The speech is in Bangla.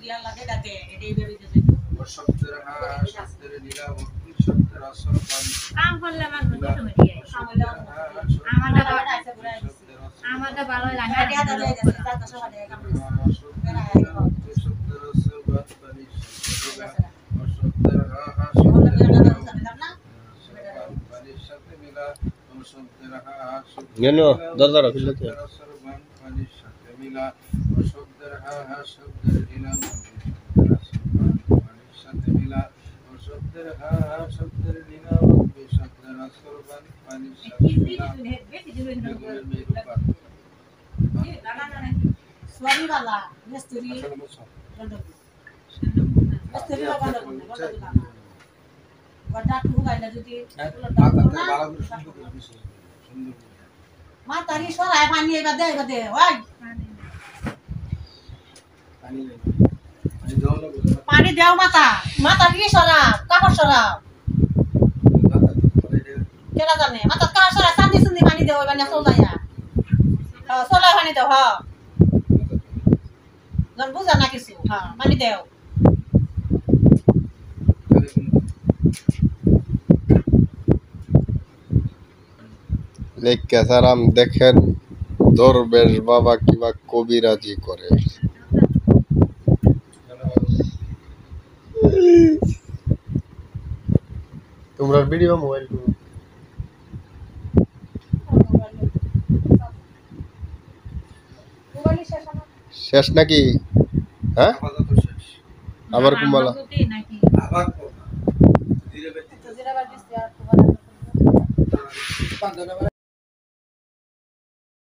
দিয়া লাগে ডাকে এটাই ভেবে দিতে শব্দের শব্দের নীলাবতী শব্দের আসর পানি কাম করলে আমার বুঝতে হবে দিয়ে আমাদের ভালো লাগে আইডিয়া দাও যায় গেছে তার কাছে ভালো কাম শব্দের আসর পানি শব্দের পানির সাথে মিলা শব্দের কেন দরজাটা খুলে দে পানির সাথে মিলা শব্দের শব্দের নীলাবতী পানির সাথে মিলা শব্দের শব্দের নীলাবতী শব্দের আসর পানির সাথে মিলা সরি वाला মিস্ত্রি মিস্ত্রি বাবা বড় টু গাইলা যদি মা তারি সরায় পানি এবার দে ওই পানি দেও মাথা দিয়ে সরা কাপড় সরা কেনা জানে মাথা কাপড় সরা সান্দি সুন্দি পানি দেও এবার না সোলাইয়া সোলাই পানি দেও হ্যাঁ জন বুঝা না কিছু হ্যাঁ পানি দেও লেখা সারাম দেখেন দরবেশ বাবা কিবা কবিরাজি করে তোমরা ভিডিও মোবাইল শেষ নাকি হ্যাঁ আবার কুমালা নাকি আবার ধীরে ধীরে